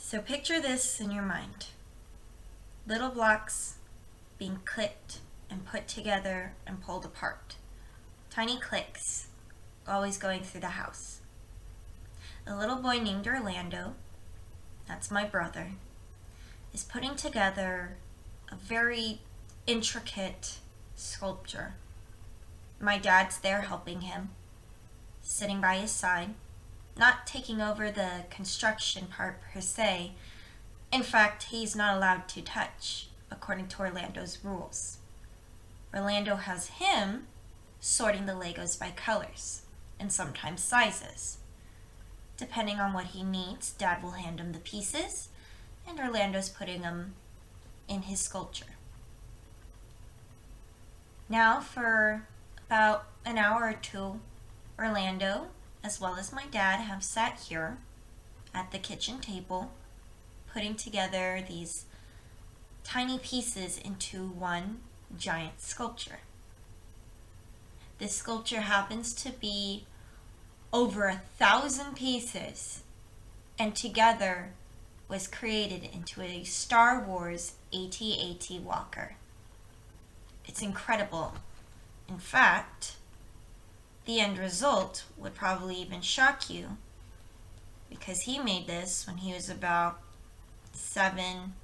So picture this in your mind. Little blocks being clicked and put together and pulled apart. Tiny clicks always going through the house. A little boy named Orlando, that's my brother, is putting together a very intricate sculpture. My dad's there helping him, sitting by his side, not taking over the construction part per se. In fact, he's not allowed to touch, according to Orlando's rules. Orlando has him sorting the Legos by colors, and sometimes sizes. Depending on what he needs, Dad will hand him the pieces, and Orlando's putting them in his sculpture. Now, for about an hour or two, Orlando, as well as my dad, have sat here at the kitchen table, putting together these tiny pieces into one giant sculpture. This sculpture happens to be over 1,000 pieces, and together was created into a Star Wars AT-AT Walker. It's incredible. In fact, the end result would probably even shock you, because he made this when he was about 7,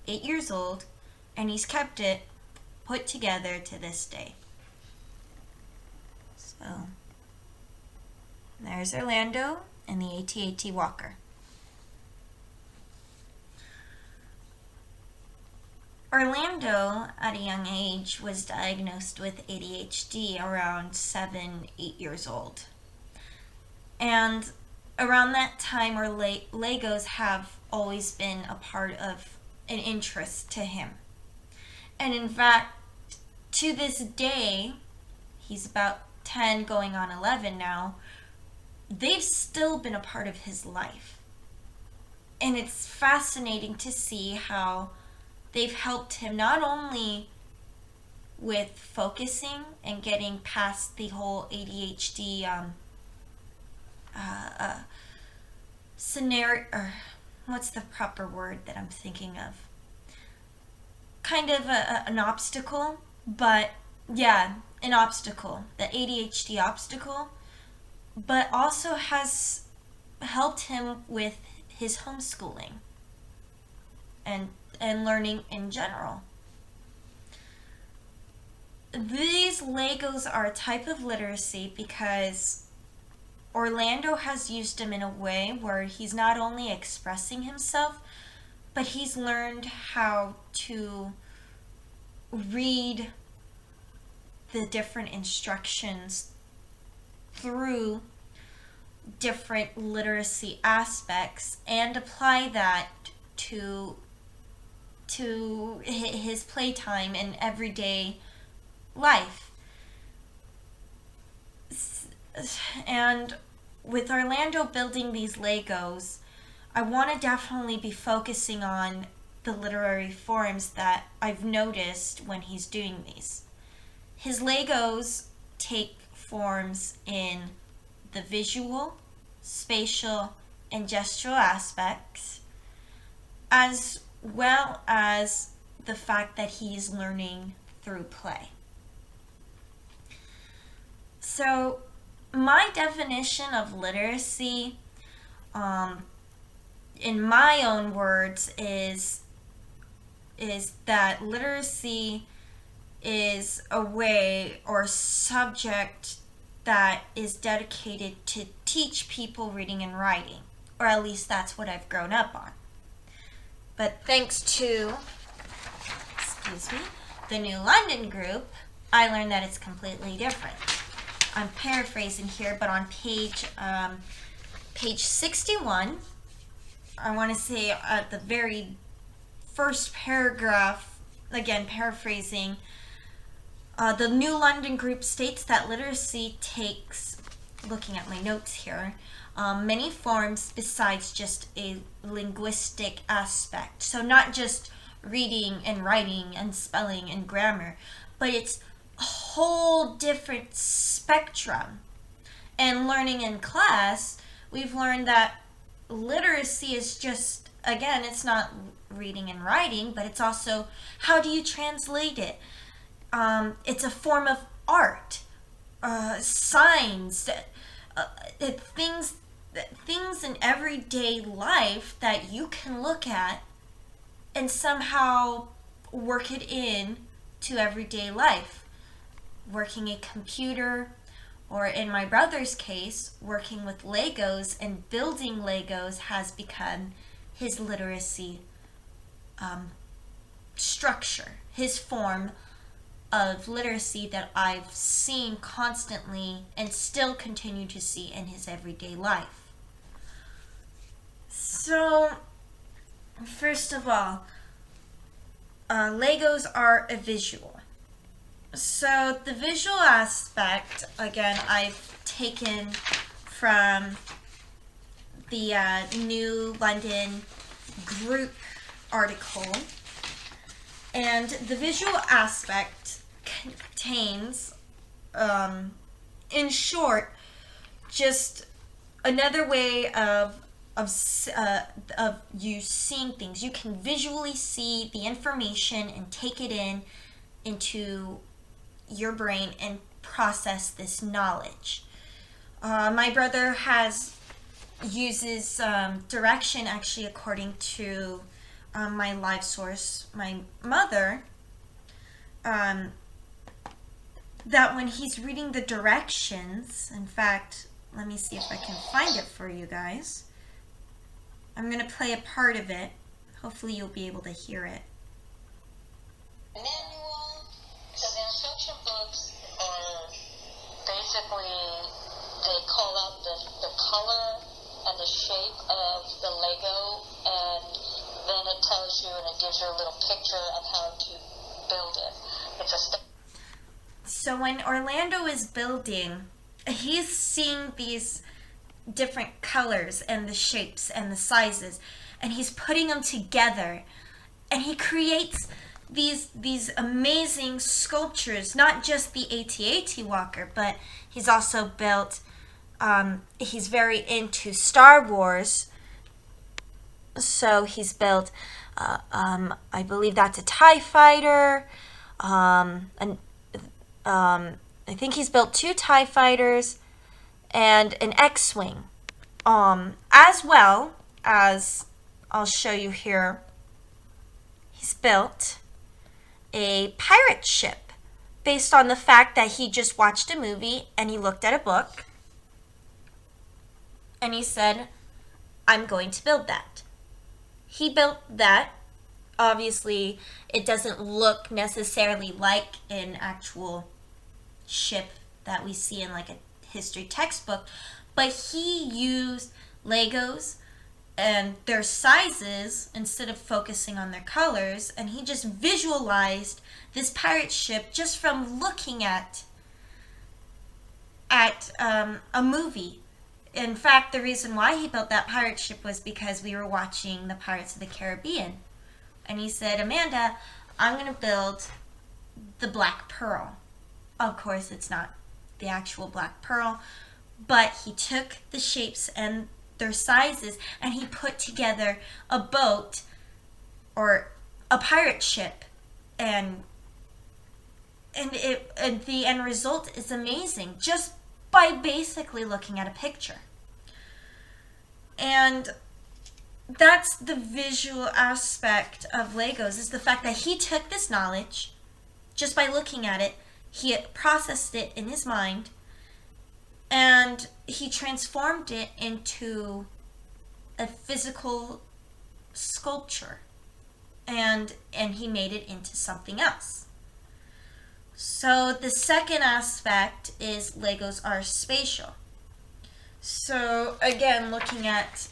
8 years old, and he's kept it put together to this day. So, there's Orlando and the AT-AT Walker. Orlando, at a young age, was diagnosed with ADHD around 7, 8 years old. And around that time, Legos have always been a part of an interest to him. And in fact, to this day, he's about 10 going on 11 now, they've still been a part of his life. And it's fascinating to see how they've helped him not only with focusing and getting past the whole ADHD scenario, or what's the proper word that I'm thinking of? Kind of an obstacle, but yeah, an obstacle, the ADHD obstacle, but also has helped him with his homeschooling and learning in general. These Legos are a type of literacy because Orlando has used them in a way where he's not only expressing himself, but he's learned how to read the different instructions through different literacy aspects and apply that to his playtime and everyday life. And with Orlando building these Legos, I want to definitely be focusing on the literary forms that I've noticed when he's doing these. His Legos take forms in the visual, spatial, and gestural aspects, as well as the fact that he's learning through play. So, my definition of literacy, in my own words, is that literacy is a way or subject that is dedicated to teach people reading and writing, or at least that's what I've grown up on. But thanks to, the New London Group, I learned that it's completely different. I'm paraphrasing here, but on page 61, I want to say at the very first paragraph, again paraphrasing, the New London Group states that literacy takes, looking at my notes here, many forms besides just a linguistic aspect. So not just reading and writing and spelling and grammar, but it's a whole different spectrum. And learning in class, we've learned that literacy is just again, it's not reading and writing, but it's also how do you translate it? It's a form of art, signs, things, things in everyday life that you can look at and somehow work it in to everyday life. Working a computer, or in my brother's case, working with Legos and building Legos has become his literacy structure, his form of literacy that I've seen constantly and still continue to see in his everyday life. So, first of all, Legos are a visual. So the visual aspect, again, I've taken from the New London Group article. And the visual aspect contains, in short, just another way of you seeing things. You can visually see the information and take it into your brain and process this knowledge. My brother uses direction, actually, according to my live source, my mother, that when he's reading the directions, in fact, let me see if I can find it for you guys. I'm going to play a part of it. Hopefully you'll be able to hear it. Manual. So the instruction books are basically, they call out the color and the shape of the Lego, and then it tells you and it gives you a little picture of how to build it. It's a step. So when Orlando is building, he's seeing these different colors and the shapes and the sizes, and he's putting them together, and he creates these amazing sculptures, not just the AT-AT Walker, but he's also built, he's very into Star Wars, so he's built, I believe that's a TIE Fighter, and I think he's built 2 TIE Fighters and an X-Wing, as well as, I'll show you here, he's built a pirate ship based on the fact that he just watched a movie and he looked at a book and he said, I'm going to build that. He built that. Obviously, it doesn't look necessarily like an actual ship that we see in like a history textbook, but he used Legos and their sizes instead of focusing on their colors, and he just visualized this pirate ship just from looking at a movie. In fact, the reason why he built that pirate ship was because we were watching the Pirates of the Caribbean, and he said, Amanda, I'm going to build the Black Pearl. Of course, it's not the actual Black Pearl, but he took the shapes and their sizes and he put together a boat or a pirate ship, and the end result is amazing just by basically looking at a picture. And that's the visual aspect of Legos, is the fact that he took this knowledge just by looking at it. He processed it in his mind, and he transformed it into a physical sculpture, and he made it into something else. So the second aspect is Legos are spatial. So again, looking at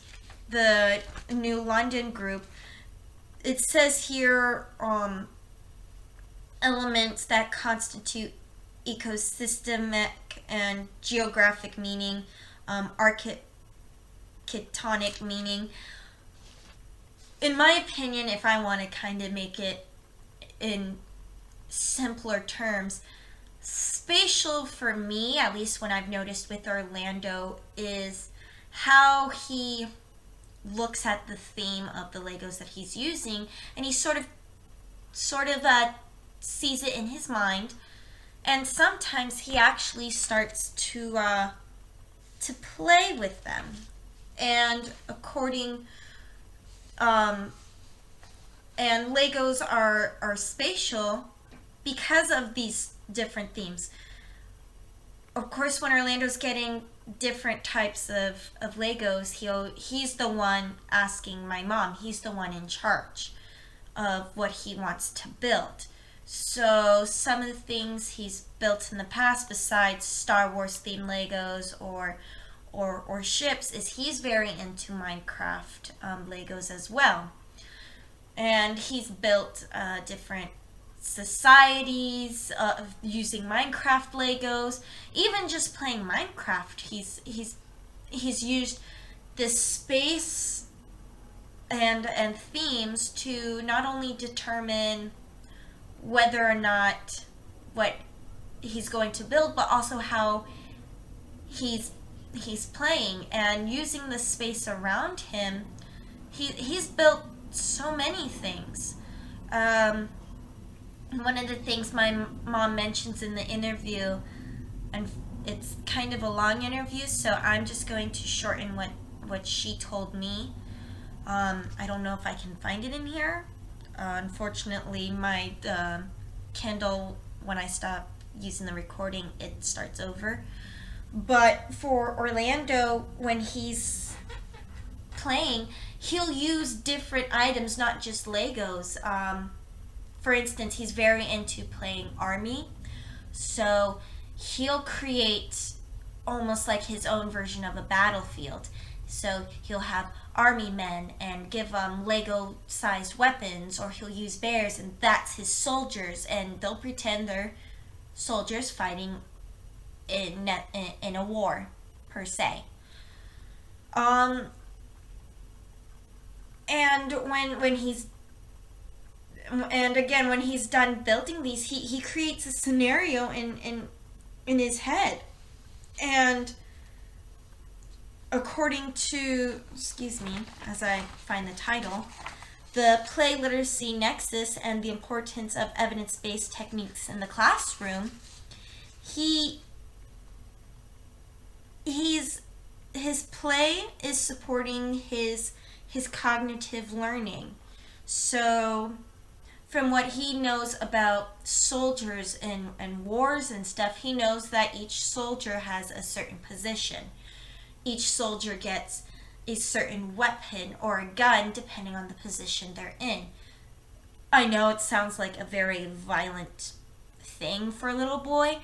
the New London Group, it says here elements that constitute ecosystemic and geographic meaning, architectonic meaning. In my opinion, if I want to kind of make it in simpler terms, spatial for me, at least when I've noticed with Orlando, is how he looks at the theme of the Legos that he's using, and he sort of sees it in his mind, and sometimes he actually starts to play with them. And and Legos are spatial because of these different themes. Of course, when Orlando's getting different types of Legos, he's the one asking my mom. He's the one in charge of what he wants to build. So some of the things he's built in the past, besides Star Wars themed Legos or ships, is he's very into Minecraft Legos as well. And he's built different societies using Minecraft Legos. Even just playing Minecraft, he's used this space and themes to not only determine whether or not what he's going to build, but also how he's playing. And using the space around him, he's built so many things. One of the things my mom mentions in the interview, and it's kind of a long interview, so I'm just going to shorten what she told me. I don't know if I can find it in here. Unfortunately, my Kindle, when I stop using the recording, it starts over. But for Orlando, when he's playing, he'll use different items, not just Legos. For instance, he's very into playing Army, so he'll create almost like his own version of a battlefield. So he'll have army men and give them Lego-sized weapons, or he'll use bears, and that's his soldiers, and they'll pretend they're soldiers fighting in a war, per se. And when he's done building these, he creates a scenario in his head. And according to, excuse me, as I find the title, the Play Literacy Nexus and the Importance of Evidence-Based Techniques in the Classroom, his play is supporting his cognitive learning. So from what he knows about soldiers and wars and stuff, he knows that each soldier has a certain position. Each soldier gets a certain weapon or a gun depending on the position they're in. I know it sounds like a very violent thing for a little boy,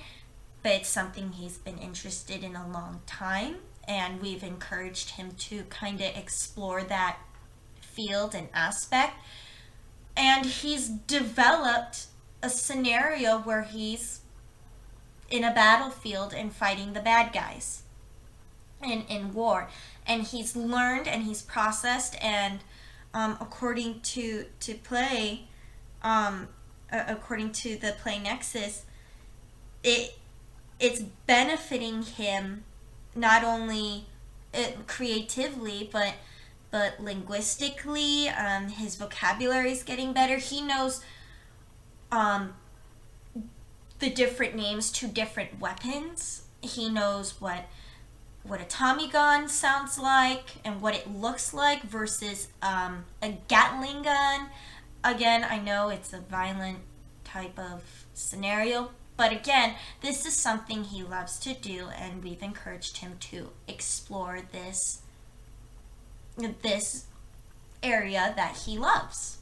but it's something he's been interested in a long time, and we've encouraged him to kind of explore that field and aspect. And he's developed a scenario where he's in a battlefield and fighting the bad guys in war. And he's learned and he's processed, and according to Play, according to the Play Nexus, it's benefiting him not only creatively, but linguistically. His vocabulary is getting better. He knows the different names to different weapons. He knows what a Tommy gun sounds like and what it looks like versus a Gatling gun. Again, I know it's a violent type of scenario, but again, this is something he loves to do, and we've encouraged him to explore this area that he loves.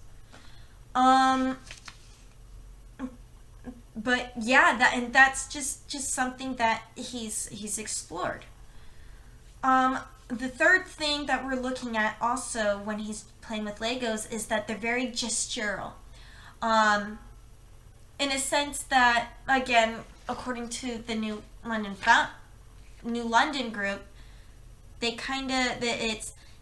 But yeah, that's just something that he's explored. The third thing that we're looking at also when he's playing with Legos is that they're very gestural. In a sense that, again, according to the New London Group, they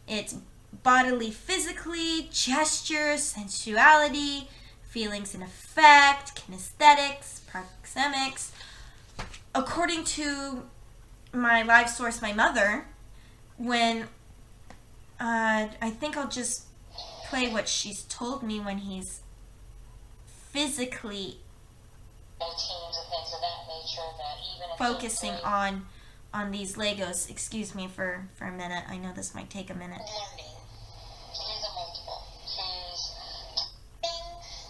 it's bodily, physically, gesture, sensuality, feelings and affect, kinesthetics, proxemics. According to my live source, my mother, when I think I'll just play what she's told me when he's physically teams and things of that nature that even if focusing on these Legos. Excuse me for a minute. I know this might take a minute. learning. He's a multiple. He's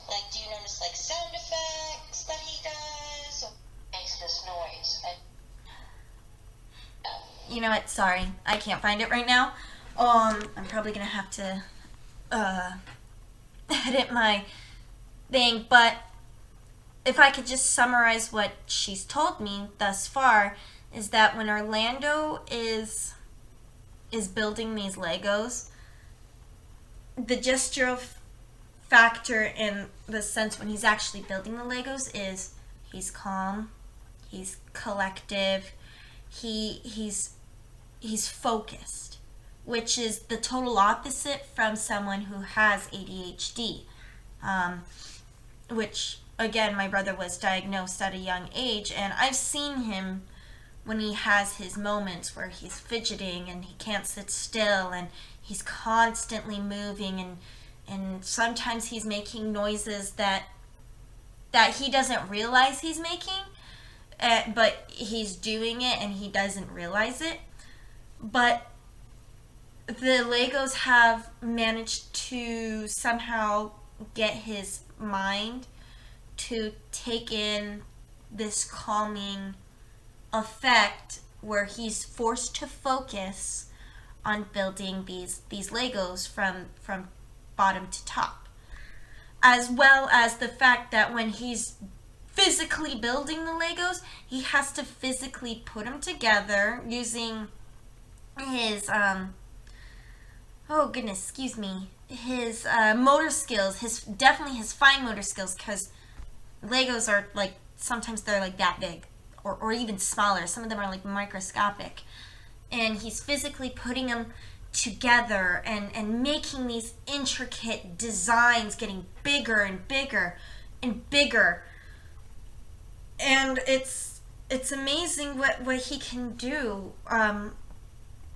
like, do you notice like sound effects that he does? Or makes this noise. You know what? Sorry, I can't find it right now. I'm probably gonna have to edit my thing, but if I could just summarize what she's told me thus far, is that when Orlando is building these Legos, the gestural factor in the sense when he's actually building the Legos is he's calm, he's collective, he's focused, which is the total opposite from someone who has ADHD, which again, my brother was diagnosed at a young age, and I've seen him when he has his moments where he's fidgeting and he can't sit still and he's constantly moving, and sometimes he's making noises that he doesn't realize he's making, but he's doing it and he doesn't realize it. But the Legos have managed to somehow get his mind to take in this calming effect where he's forced to focus on building these Legos from bottom to top, as well as the fact that when he's physically building the Legos, he has to physically put them together using his his motor skills, definitely his fine motor skills, because Legos are like, sometimes they're like that big or even smaller. Some of them are like microscopic. And he's physically putting them together and making these intricate designs, getting bigger and bigger and bigger. And it's amazing what he can do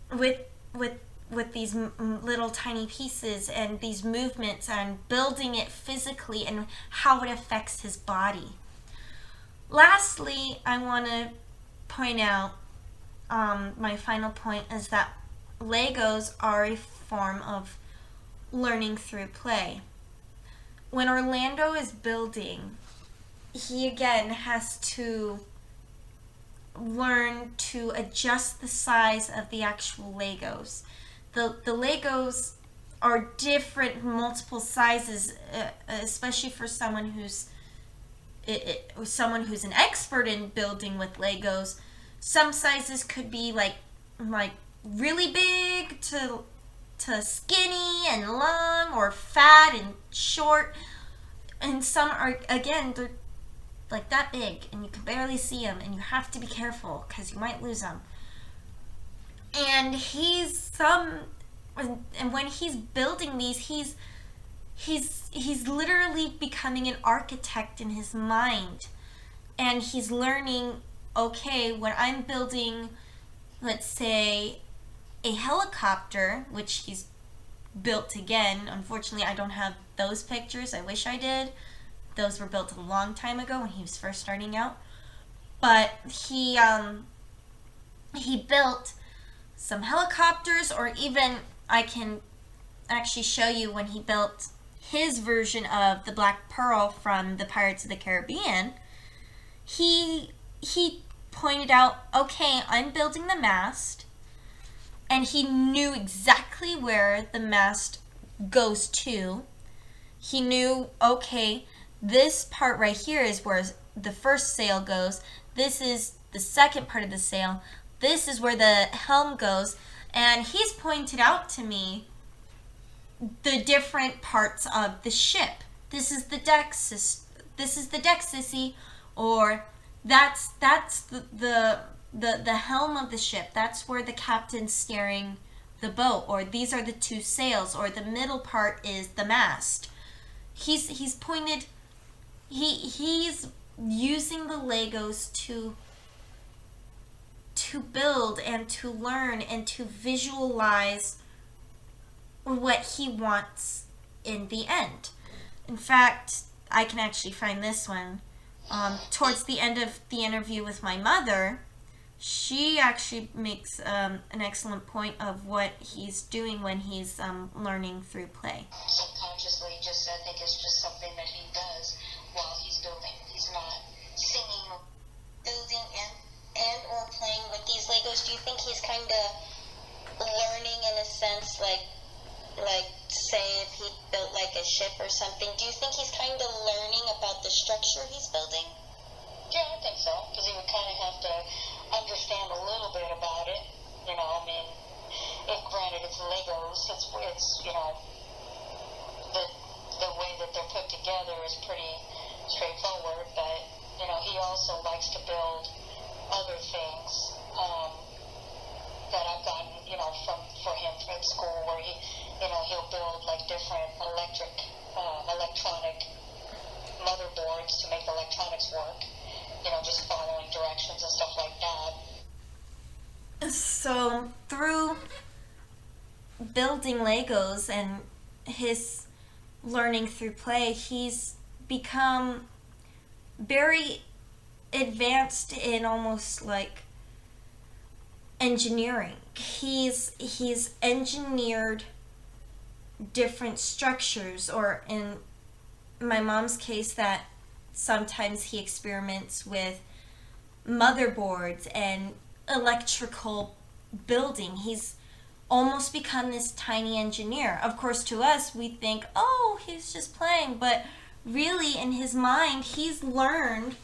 with these little tiny pieces and these movements and building it physically and how it affects his body. Lastly, I want to point out, my final point is that Legos are a form of learning through play. When Orlando is building, he again has to learn to adjust the size of the actual Legos. The Legos are different, multiple sizes, especially for someone who's an expert in building with Legos. Some sizes could be like really big to skinny and long, or fat and short, and some are, again, they're like that big and you can barely see them, and you have to be careful because you might lose them. And when he's building these, he's literally becoming an architect in his mind, and he's learning, okay, when I'm building, let's say, a helicopter, which he's built again. Unfortunately, I don't have those pictures. I wish I did. Those were built a long time ago when he was first starting out. But he built some helicopters, or even I can actually show you when he built his version of the Black Pearl from the Pirates of the Caribbean. He pointed out, okay, I'm building the mast, and he knew exactly where the mast goes to. He knew, okay, this part right here is where the first sail goes. This is the second part of the sail. This is where the helm goes. And he's pointed out to me the different parts of the ship. This is the deck, sissy, or that's the helm of the ship. That's where the captain's steering the boat, or these are the two sails, or the middle part is the mast. He's pointed. He's using the Legos to build and to learn and to visualize what he wants in the end. In fact, I can actually find this one. Towards the end of the interview with my mother, she actually makes an excellent point of what he's doing when he's learning through play. Subconsciously, just I think it's just something that he does while he's building. He's not singing, building, and or playing with these Legos. Do you think he's kind of learning in a sense, like say if he built like a ship or something? Do you think he's kind of learning about the structure he's building? Yeah, I think so, because he would kind of have to understand a little bit about it. You know, I mean, if granted it's Legos, it's you know, the way that they're put together is pretty straightforward, but you know, he also likes to build other things that I've gotten, you know, for him at school, where he, you know, he'll build like different electronic motherboards to make electronics work. You know, just following directions and stuff like that. So through building Legos and his learning through play, he's become very advanced in almost like engineering. He's engineered different structures, or in my mom's case, that sometimes he experiments with motherboards and electrical building. He's almost become this tiny engineer. Of course, to us, we think, oh, he's just playing, but really in his mind, he's learned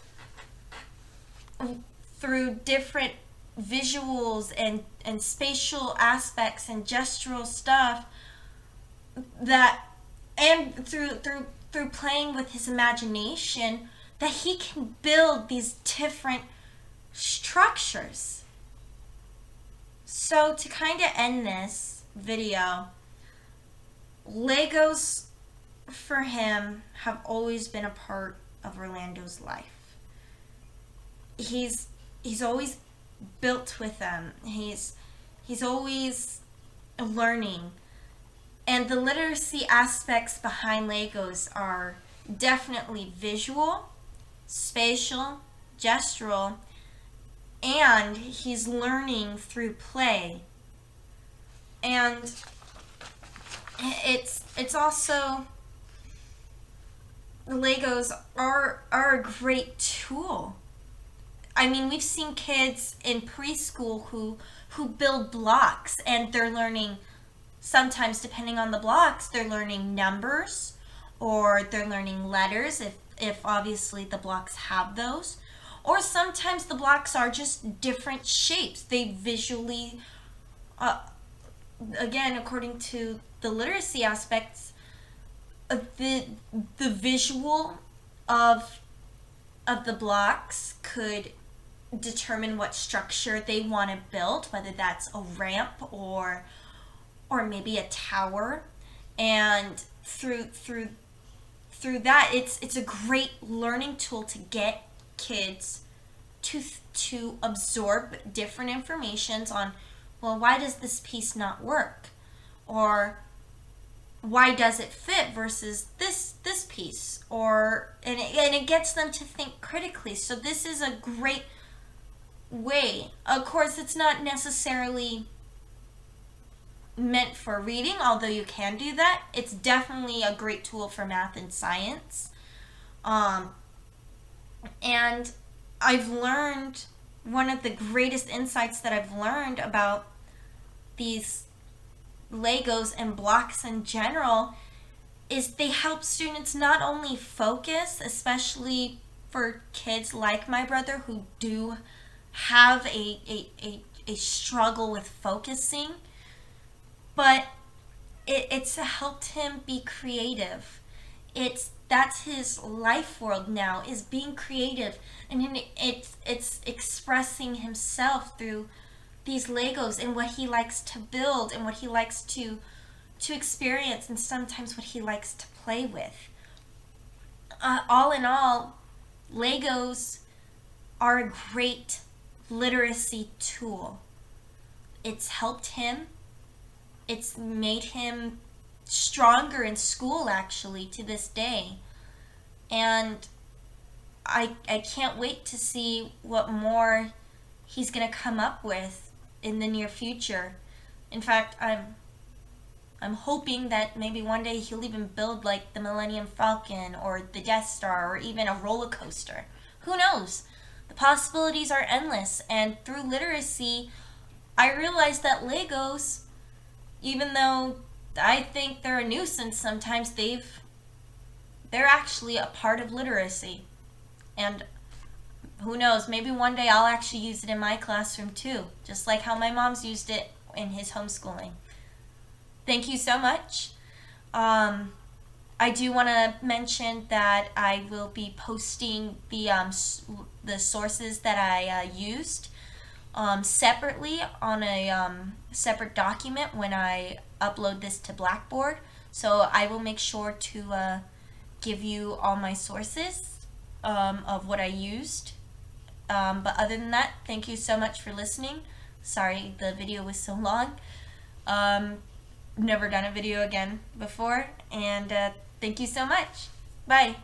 through different visuals and spatial aspects and gestural stuff, that, and through playing with his imagination, that he can build these different structures. So to kind of end this video, Legos for him have always been a part of Orlando's life. He's always built with them. He's always learning. And the literacy aspects behind Legos are definitely visual, spatial, gestural, and he's learning through play. And it's also, Legos are a great tool. I mean, we've seen kids in preschool who build blocks, and they're learning, sometimes depending on the blocks, they're learning numbers, or they're learning letters if obviously the blocks have those. Or sometimes the blocks are just different shapes. They visually, again, according to the literacy aspects, the visual of the blocks could determine what structure they want to build, whether that's a ramp or maybe a tower. And through that, it's a great learning tool to get kids to absorb different informations on, well, why does this piece not work, or why does it fit versus this piece, or and it gets them to think critically. So this is a great way. Of course, it's not necessarily meant for reading, although you can do that. It's definitely a great tool for math and science. And I've learned, one of the greatest insights that I've learned about these Legos and blocks in general is they help students not only focus, especially for kids like my brother who do have a struggle with focusing, but it's helped him be creative. That's his life world now, is being creative, and it's expressing himself through these Legos and what he likes to build and what he likes to experience, and sometimes what he likes to play with. All in all, Legos are a great literacy tool. It's helped him. It's made him stronger in school actually to this day. And I can't wait to see what more he's going to come up with in the near future. In fact, I'm hoping that maybe one day he'll even build like the Millennium Falcon or the Death Star or even a roller coaster. Who knows? The possibilities are endless, and through literacy, I realized that Legos, even though I think they're a nuisance sometimes, they're actually a part of literacy. And who knows, maybe one day I'll actually use it in my classroom too, just like how my mom's used it in his homeschooling. Thank you so much. I do want to mention that I will be posting the sources that I used separately on a separate document when I upload this to Blackboard. So I will make sure to give you all my sources of what I used. But other than that, thank you so much for listening. Sorry the video was so long. Never done a video again before, and thank you so much. Bye.